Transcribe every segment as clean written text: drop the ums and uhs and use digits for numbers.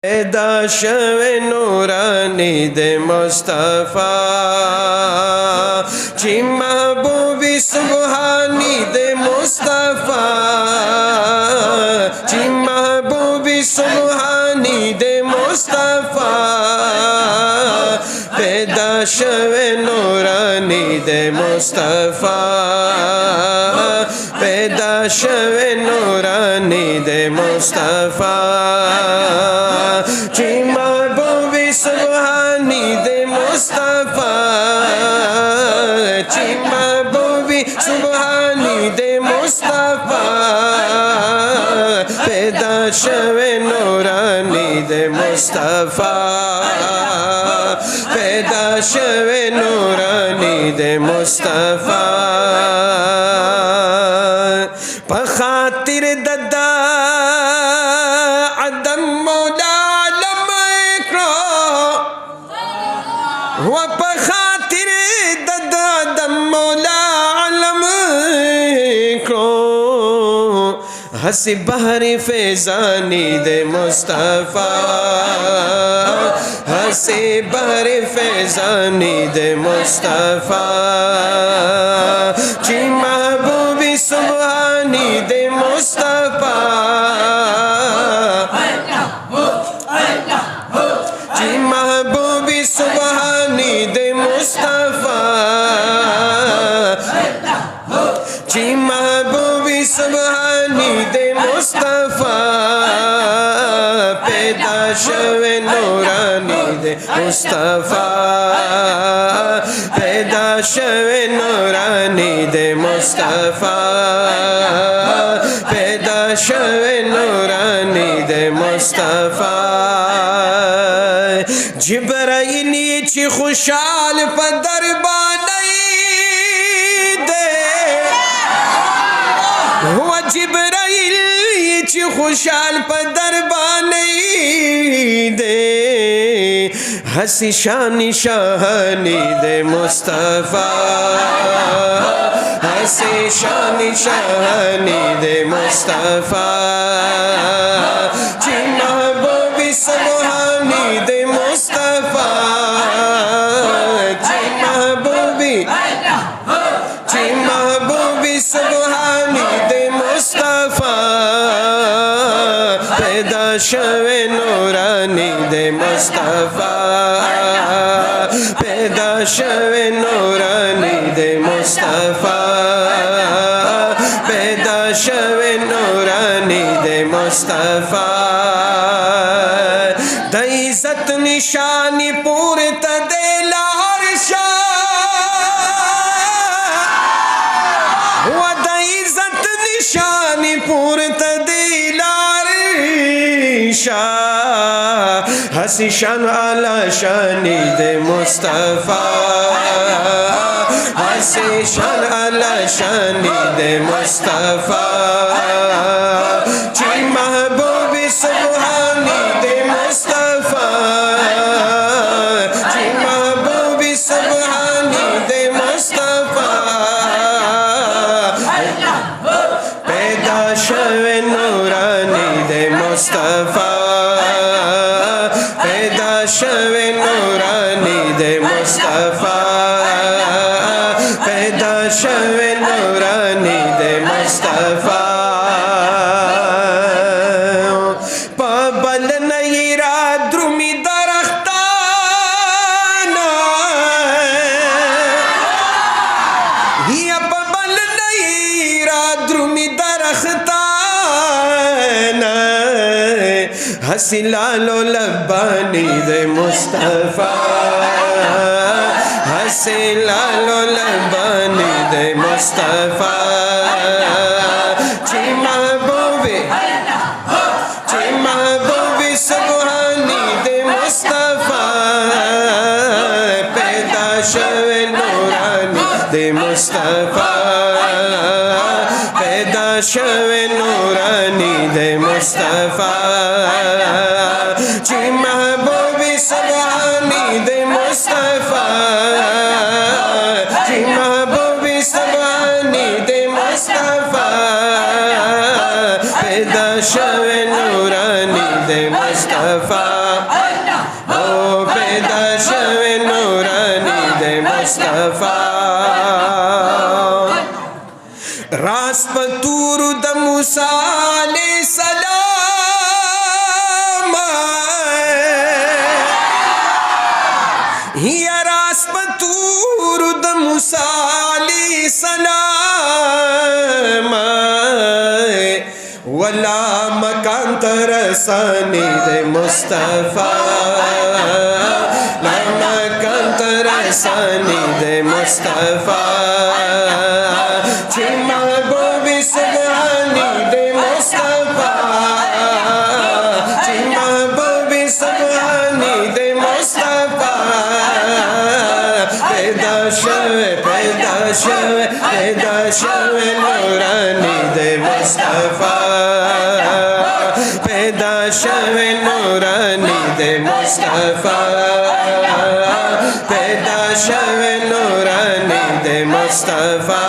पैदा शवे नूरानी दे मुस्तफा ची महबूबी सुबहानी दे मुस्तफा ची महबूबी सुबहानी दे मुस्तफा पैदा शवे नूरानी दे मुस्तफा पैदा शवे नूरानी दे मुस्तफा ची महबूबी सुबहानी दे मुस्तफा ची महबूबी सुबहानी दे मुस्तफा पैदा शवे नूरानी दे मुस्तफा पैदा शवे नूरानी दे मुस्तफा पखातिर ददा अदम मौला आलम इकराम व पखातिर ददा अदम मौला आलम इकराम हसी बहरी फैजानी दे मुस्तफा हसी बहरी फैजानी दे मुस्तफा ची महबूबी सुबहानी दे मुस्तफा ची महबूबी सुबहानी दे मुस्तफा ची महबूबी सुबहानी दे मुस्तफा पैदा शवे नूरानी दे मुस्तफा पैदा शवे नूरानी दे मुस्तफा पैदा शवे नूरानी दे मुस्तफा जिब्राइल ची खुशाल पदर बानई दे हुआ जिब्राइल ची खुशाल पदर बानई दे हसी शानी शाहानी दे मुस्तफा हसी शानी शाहानी दे मुस्तफा ची महबूबी सुबहानी दे मुस्तफा ची महबूबी सुबहानी दे मुस्तफा पैदा शवे नूरानी दे मुस्तफा पैदा शवे नूरानी दे मुस्तफा पैदा शवे नूरानी दे मुस्तफा द इज़्ज़त निशानी पूरे तदे लार शाह व द इज़्ज़त निशानी पूरे तदे लार शाह हसी शान आला शानी दे मुस्तफा हसी शान आला शानी दे मुस्तफा ची महबूबी सुबहानी दे मुस्तफा ची महबूबी सुबहानी दे मुस्तफा पैदा शवे नूरानी दे मुस्तफा पैदा शवे नूरानी दे मुस्तफा पैदा शवे नूरानी दे मुस्तफा पबल नयरा द्रुमी दरख्ताना या पबल नयरा द्रुमी दरख्ताना हसी लालो लब्बानी दे मुस्तफा हसी लालो लब्बानी दे मुस्तफा ची महबूबी सुबहानी दे मुस्तफा पैदा शवे नूरानी दे मुस्तफा पैदा शवे नूरानी दे मुस्तफा ची महबूबी सुबहानी दे मुस्तफा ची महबूबी सुबहानी दे मुस्तफा او پیدا شوه نورانی دے مصطفیٰ راس پتور د موسی علیہ السلام یا راس پتور د موسی علیہ السلام ولا مکان ترسانی دے مصطفیٰ لا مکان ترسانی دے مصطفیٰ چی محبوبی سبحانی دے مصطفیٰ چی محبوبی سبحانی دے مصطفیٰ پیدا شوے پیدا شوے پیدا شوے نورانی دے مصطفیٰ پیدا شوے نورانی دے مصطفیٰ پیدا شوے نورانی دے مصطفیٰ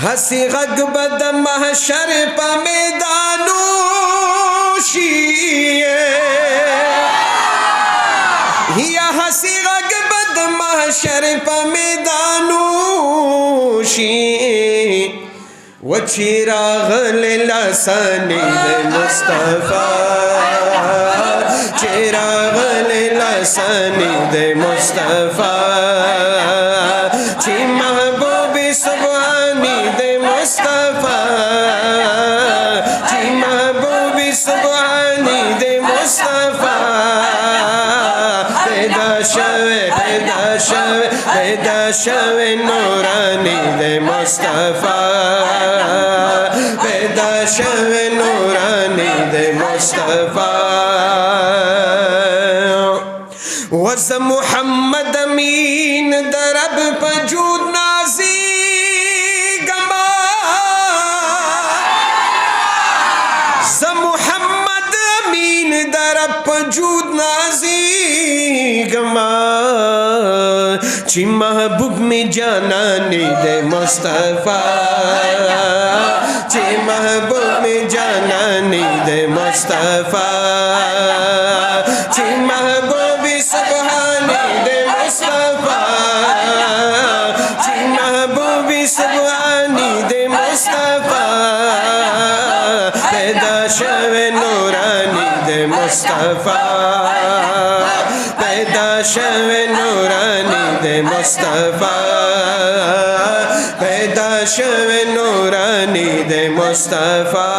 ہسی غگ بد محشر پا میدانو شیئے یا ہسی غگ بد محشر پا میدانو شیئے وچی راغل لسانی دے مصطفیٰ چراغل لسانی دے مصطفیٰ چی محبوبی سبحانی دے مصطفیٰ چی محبوبی سبحانی دے مصطفیٰ پیدا شوے پیدا شوے پیدا شوے نورانی دے مصطفیٰ پیدا شوے نورانی دے مصطفیٰ وز محمد امین درب پجود نازی گما ز محمد امین درب پجود نازی گما چی محبوب میں جانانی دے مصطفیٰ چی محبوب میں جانانی دے مصطفیٰ چی محبوبی سبحانی دے مصطفیٰ چی محبوبی سبحانی دے مصطفیٰ پیدا شوے نورانی دے مصطفیٰ پیدا شوے نورانی دے مصطفیٰ پیدا شوے نورانی دے مصطفیٰ